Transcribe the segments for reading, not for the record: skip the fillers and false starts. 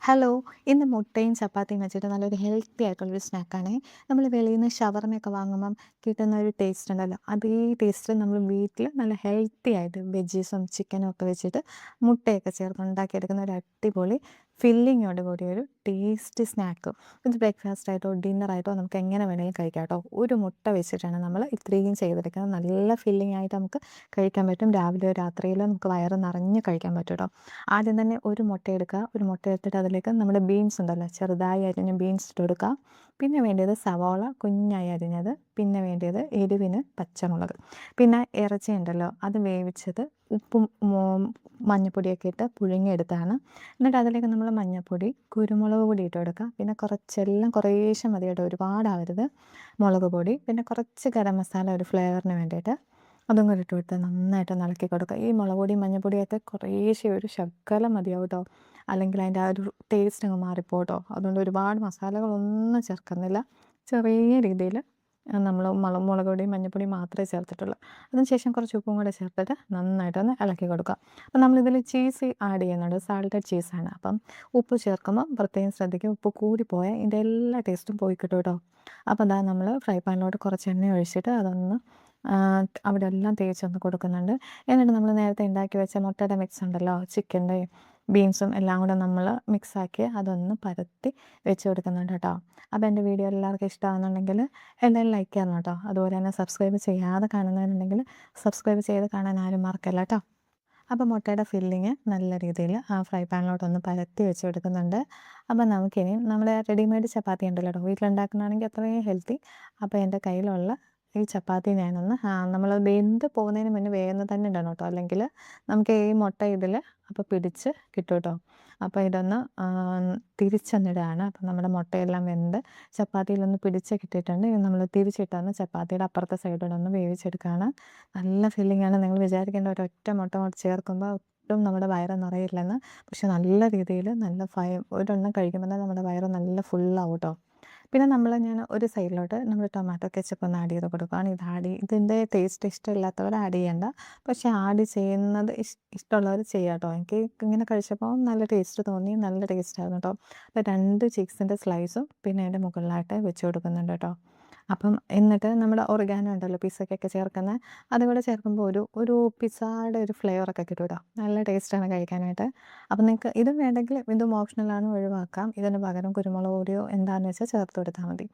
Hello! ഇന്ന് മുട്ടയും ചപ്പാത്തിയും വെച്ചിട്ട് നല്ലൊരു ഹെൽത്തി ആയിട്ടുള്ളൊരു സ്നാക്കാണേ. നമ്മൾ വെളിയിൽ നിന്ന് ഷവർമയൊക്കെ വാങ്ങുമ്പം കിട്ടുന്ന ഒരു ടേസ്റ്റ് ഉണ്ടല്ലോ, അതേ ടേസ്റ്റിൽ നമ്മൾ വീട്ടിൽ നല്ല ഹെൽത്തി ആയിട്ട് വെജീസും ചിക്കനും ഒക്കെ വെച്ചിട്ട് മുട്ടയൊക്കെ ചേർത്ത് ഉണ്ടാക്കിയെടുക്കുന്ന ഒരു അടിപൊളി ഫില്ലിങ്ങോട് കൂടിയ ഒരു ടേസ്റ്റി സ്നാക്ക്. ഇത് ബ്രേക്ക്ഫാസ്റ്റ് ആയിട്ടോ ഡിന്നറായിട്ടോ നമുക്ക് എങ്ങനെ വേണമെങ്കിലും കഴിക്കാം കേട്ടോ. ഒരു മുട്ട വെച്ചിട്ടാണ് നമ്മൾ ഇത്രയും ചെയ്തെടുക്കുന്നത്. നല്ല ഫില്ലിംഗ് ആയിട്ട് നമുക്ക് കഴിക്കാൻ പറ്റും. രാവിലെയോ രാത്രിയിലോ നമുക്ക് വയറ് നിറഞ്ഞ് കഴിക്കാൻ പറ്റും കേട്ടോ. ആദ്യം തന്നെ ഒരു മുട്ട എടുക്കുക. ഒരു മുട്ട എടുത്തിട്ട് അതിലേക്ക് നമ്മുടെ ബീൻസ് ഉണ്ടല്ലോ, ചെറുതായി അരിഞ്ഞ ബീൻസ് ഇട്ട് കൊടുക്കുക. പിന്നെ വേണ്ടിയത് സവാള കുഞ്ഞായി അരിഞ്ഞത്. പിന്നെ വേണ്ടിയത് എരിവിന് പച്ചമുളക്. പിന്നെ ഇറച്ചി ഉണ്ടല്ലോ, അത് വേവിച്ചത് ഉപ്പും മഞ്ഞൾപ്പൊടിയൊക്കെ ഇട്ട് പുഴുങ്ങിയെടുത്താണ്. എന്നിട്ട് അതിലേക്ക് നമ്മൾ മഞ്ഞൾപ്പൊടി, കുരുമുളക് പൊടി ഇട്ട് കൊടുക്കുക. പിന്നെ കുറച്ചെല്ലാം കുറേശ്ശെ മതി കേട്ടോ, ഒരുപാടാവരുത്. മുളക് പൊടി, പിന്നെ കുറച്ച് ഗരം മസാല ഒരു ഫ്ലേവറിന് വേണ്ടിയിട്ട് അതും കൂടി ഇട്ട് കൊടുത്ത് നന്നായിട്ട് ഇളക്കി കൊടുക്കുക. ഈ മുളക് പൊടിയും മഞ്ഞൾപ്പൊടിയൊക്കെ കുറേശ്ശെ ഒരു ശകലം മതിയാവും കേട്ടോ, അല്ലെങ്കിൽ അതിൻ്റെ ആ ഒരു ടേസ്റ്റ് അങ്ങ് മാറിപ്പോകും കേട്ടോ. അതുകൊണ്ട് ഒരുപാട് മസാലകളൊന്നും ചേർക്കുന്നില്ല. ചെറിയ രീതിയിൽ നമ്മൾ മുളക് പൊടിയും മഞ്ഞൾപ്പൊടിയും മാത്രമേ ചേർത്തിട്ടുള്ളൂ. അതിനുശേഷം കുറച്ച് ഉപ്പും കൂടെ ചേർത്തിട്ട് നന്നായിട്ടൊന്ന് ഇളക്കി കൊടുക്കുക. അപ്പം നമ്മളിതിൽ ചീസ് ആഡ് ചെയ്യുന്നുണ്ട്, സാൾട്ടഡ് ചീസാണ്. അപ്പം ഉപ്പ് ചേർക്കുമ്പോൾ പ്രത്യേകം ശ്രദ്ധിക്കുക, ഉപ്പ് കൂടിപ്പോയാൽ ഇതിൻ്റെ എല്ലാ ടേസ്റ്റും പോയി കിട്ടും കേട്ടോ. അപ്പോൾ അതാ നമ്മൾ ഫ്രൈ പാനിലോട്ട് കുറച്ച് എണ്ണ ഒഴിച്ചിട്ട് അതൊന്ന് അവിടെ എല്ലാം തേച്ചൊന്ന് കൊടുക്കുന്നുണ്ട്. എന്നിട്ട് നമ്മൾ നേരത്തെ ഉണ്ടാക്കി വെച്ച മുട്ടയുടെ മിക്സ് ഉണ്ടല്ലോ, ചിക്കൻ്റെയും ബീൻസും എല്ലാം കൂടെ നമ്മൾ മിക്സാക്കി അതൊന്ന് പരത്തി വെച്ച് കൊടുക്കുന്നുണ്ട് കേട്ടോ. അപ്പോൾ എൻ്റെ വീഡിയോ എല്ലാവർക്കും ഇഷ്ടമാകുന്നുണ്ടെങ്കിൽ എല്ലാവരും ലൈക്ക് ചെയ്യണം കേട്ടോ. അതുപോലെ തന്നെ സബ്സ്ക്രൈബ് ചെയ്യാതെ കാണുന്നവരുണ്ടെങ്കിൽ സബ്സ്ക്രൈബ് ചെയ്ത് കാണാൻ ആരും മറക്കല്ല കേട്ടോ. അപ്പോൾ മുട്ടയുടെ ഫില്ലിങ് നല്ല രീതിയിൽ ആ ഫ്രൈ പാനിലോട്ടൊന്ന് പരത്തി വെച്ച് കൊടുക്കുന്നുണ്ട്. അപ്പോൾ നമുക്കിനി നമ്മുടെ റെഡിമെയ്ഡ് ചപ്പാത്തി ഉണ്ടല്ലോ കേട്ടോ, വീട്ടിലുണ്ടാക്കുന്നതാണെങ്കിൽ അത്രയും ഹെൽത്തി. അപ്പോൾ എൻ്റെ കയ്യിലുള്ള ഈ ചപ്പാത്തി ഞാനൊന്ന് നമ്മൾ വെന്ത് പോകുന്നതിന് മുന്നേ വേഗം തന്നെ ഇടണം കേട്ടോ, അല്ലെങ്കിൽ നമുക്ക് ഈ മുട്ട ഇതിൽ അപ്പോൾ പിടിച്ച് കിട്ടും കേട്ടോ. അപ്പോൾ ഇതൊന്ന് തിരിച്ചൊന്നിടുകയാണ്. അപ്പോൾ നമ്മുടെ മുട്ടയെല്ലാം വെന്ത് ചപ്പാത്തിയിലൊന്ന് പിടിച്ച് കിട്ടിയിട്ടുണ്ട്. ഇത് നമ്മൾ തിരിച്ചിട്ടൊന്ന് ചപ്പാത്തിയുടെ അപ്പുറത്തെ സൈഡിലൊന്ന് വേവിച്ചെടുക്കുകയാണ്. നല്ല ഫില്ലിങ്ങാണ്. നിങ്ങൾ വിചാരിക്കേണ്ട ഒരൊറ്റ മുട്ട കൊണ്ട് ചേർക്കുമ്പോൾ ഒട്ടും നമ്മുടെ വയറ് നിറയില്ലെന്ന്. പക്ഷെ നല്ല രീതിയിൽ നല്ല ഒരെണ്ണം കഴിക്കുമ്പോൾ തന്നെ നമ്മുടെ വയറ് നല്ല ഫുള്ളാവും കേട്ടോ. പിന്നെ ഞാൻ ഒരു സൈഡിലോട്ട് നമ്മൾ ടൊമാറ്റോ കെച്ചപ്പ് ഒന്ന് ആഡ് ചെയ്ത് കൊടുക്കുകയാണ്. ഇതിൻ്റെ ടേസ്റ്റ് ഇഷ്ടമില്ലാത്തവർ ആഡ് ചെയ്യേണ്ട. പക്ഷേ ആഡ് ചെയ്യുന്നത് ഇഷ്ടമുള്ളവർ ചെയ്യുക കേട്ടോ. എനിക്ക് ഇങ്ങനെ കഴിച്ചപ്പോൾ നല്ല ടേസ്റ്റ് തോന്നി, നല്ല ടേസ്റ്റായിരുന്നു കേട്ടോ. അപ്പോൾ 2 ചീക്സിൻ്റെ സ്ലൈസും പിന്നെ അതിൻ്റെ മുകളിലായിട്ട് വെച്ച് കൊടുക്കുന്നുണ്ട് കേട്ടോ. അപ്പം എന്നിട്ട് നമ്മുടെ ഒറിഗാനോ ഉണ്ടല്ലോ, പിസ്സയ്ക്കൊക്കെ ചേർക്കുന്ന, അതും കൂടെ ചേർക്കുമ്പോൾ ഒരു പിസ്സയുടെ ഒരു ഫ്ലേവറൊക്കെ കിട്ടും കേട്ടോ. നല്ല ടേസ്റ്റാണ് കഴിക്കാനായിട്ട്. അപ്പം നിങ്ങൾക്ക് ഇതും വേണ്ടെങ്കിൽ ഇതും ഓപ്ഷണലാണ്, ഒഴിവാക്കാം. ഇതിന് പകരം കുരുമുളക് പൊടിയോ എന്താണെന്ന് വെച്ചാൽ ചേർത്ത് കൊടുത്താൽ മതി.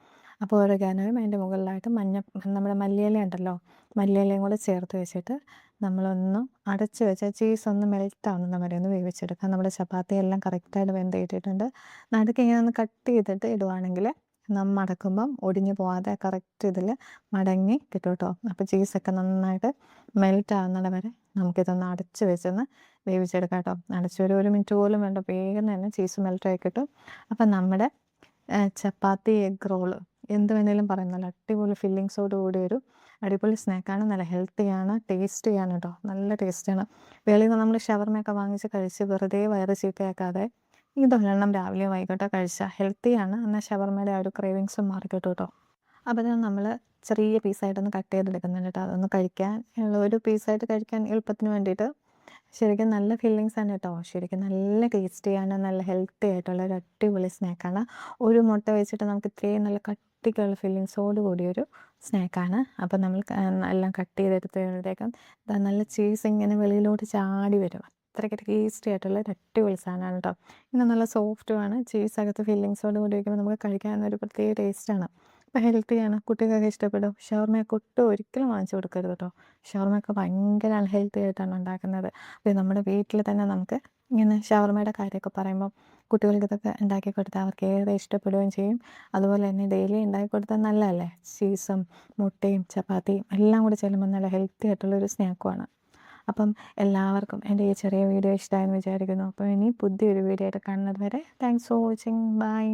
അപ്പോൾ ഒറിഗാനോയും അതിൻ്റെ മുകളിലായിട്ട് നമ്മുടെ മല്ലിയില ഉണ്ടല്ലോ, മല്ലിയിലയും കൂടെ ചേർത്ത് വെച്ചിട്ട് നമ്മളൊന്ന് അടച്ച് വെച്ച് ചീസൊന്ന് മെൽറ്റാവുന്ന വരെ ഒന്ന് വേവിച്ചെടുക്കാം. നമ്മുടെ ചപ്പാത്തി എല്ലാം കറക്റ്റായിട്ട് വെന്ത് കിട്ടിയിട്ടുണ്ട്. നടുക്ക് ഇങ്ങനെ ഒന്ന് കട്ട് ചെയ്തിട്ട് ഇടുവാണെങ്കിൽ മടക്കുമ്പം ഒടിഞ്ഞു പോവാതെ കറക്റ്റ് ഇതിൽ മടങ്ങി കിട്ടും കേട്ടോ. അപ്പോൾ ചീസൊക്കെ നന്നായിട്ട് മെൽറ്റ് ആവുന്നത് വരെ നമുക്കിതൊന്ന് അടച്ച് വെച്ചൊന്ന് വേവിച്ചെടുക്കാം കേട്ടോ. അടച്ച് ഒരു മിനിറ്റ് പോലും വേണ്ട, വേഗം തന്നെ ചീസ് മെൽറ്റായി കിട്ടും. അപ്പം നമ്മുടെ ചപ്പാത്തി എഗ് റോള് എന്ത് വേണേലും പറയും, നല്ല അടിപൊളി ഫില്ലിങ്സോട് കൂടി ഒരു അടിപൊളി സ്നാക്കാണ്. നല്ല ഹെൽത്തിയാണ്, ടേസ്റ്റിയാണ് കേട്ടോ. നല്ല ടേസ്റ്റാണ്. വെളിയിൽ നിന്ന് നമ്മൾ ഷവർമയൊക്കെ വാങ്ങിച്ച് കഴിച്ച് വെറുതെ വയറ് ചീത്തയാക്കാതെ ഇതൊരെണ്ണം രാവിലെയോ വൈകിട്ടോ കഴിച്ചാൽ ഹെൽത്തിയാണ്. എന്നാൽ ഷവർമയുടെ ആ ഒരു ക്രേവിങ്സും മാറിക്കിട്ടും കേട്ടോ. അപ്പോൾ ഇത് നമ്മൾ ചെറിയ പീസായിട്ടൊന്ന് കട്ട് ചെയ്തെടുക്കുന്നുണ്ട് കേട്ടോ. അതൊന്ന് കഴിക്കാൻ ഒരു പീസായിട്ട് കഴിക്കാൻ എളുപ്പത്തിന് വേണ്ടിയിട്ട്. ശരിക്കും നല്ല ഫില്ലിങ്സാണ് കേട്ടോ. ശരിക്കും നല്ല ടേസ്റ്റിയാണ്, നല്ല ഹെൽത്തി ആയിട്ടുള്ള ഒരു അടിപൊളി സ്നാക്കാണ്. ഒരു മുട്ട വെച്ചിട്ട് നമുക്ക് ഇത്രയും നല്ല കട്ടിക്കുള്ള ഫില്ലിങ്സോട് കൂടിയൊരു സ്നാക്കാണ്. അപ്പോൾ നമ്മൾ എല്ലാം കട്ട് ചെയ്തെടുത്തപ്പോഴത്തേക്കും നല്ല ചീസ് ഇങ്ങനെ വെളിയിലോട്ട് ചാടി വരും. അത്രയ്ക്ക് ടേസ്റ്റി ആയിട്ടുള്ള ഒരു അടിപൊളി സാധനമാണ് കേട്ടോ. പിന്നെ നല്ല സോഫ്റ്റുമാണ്. ചീസകത്ത് ഫില്ലിങ്സോട് കൂടി വയ്ക്കുമ്പോൾ നമുക്ക് കഴിക്കാൻ ഒരു പ്രത്യേക ടേസ്റ്റാണ്. അപ്പോൾ ഹെൽത്തിയാണ്, കുട്ടികൾക്കൊക്കെ ഇഷ്ടപ്പെടും. ഷവർമയൊക്കെ ഒട്ടും ഒരിക്കലും വാങ്ങിച്ചു കൊടുക്കരുത് കേട്ടോ. ഷവർമയൊക്കെ ഭയങ്കര അൺഹെൽത്തി ആയിട്ടാണ് ഉണ്ടാക്കുന്നത്. അപ്പോൾ നമ്മുടെ വീട്ടിൽ തന്നെ നമുക്ക് ഇങ്ങനെ ഷവർമയുടെ കാര്യമൊക്കെ പറയുമ്പോൾ കുട്ടികൾക്ക് ഇതൊക്കെ ഉണ്ടാക്കി കൊടുത്താൽ അവർക്ക് ഏറെ ഇഷ്ടപ്പെടുകയും ചെയ്യും. അതുപോലെ തന്നെ ഡെയിലി ഉണ്ടാക്കി കൊടുത്താൽ നല്ലതല്ലേ. ചീസും മുട്ടയും ചപ്പാത്തിയും എല്ലാം കൂടി ചെല്ലുമ്പോൾ നല്ല ഹെൽത്തി ആയിട്ടുള്ളൊരു സ്നാക്കുമാണ്. അപ്പം എല്ലാവർക്കും എൻ്റെ ഈ ചെറിയ വീഡിയോ ഇഷ്ടമായെന്ന് വിചാരിക്കുന്നു. അപ്പോൾ ഇനി പുതിയൊരു വീഡിയോ ആയിട്ട് കാണുന്നത് വരെ താങ്ക്സ് ഫോർ വാച്ചിങ്. ബൈ.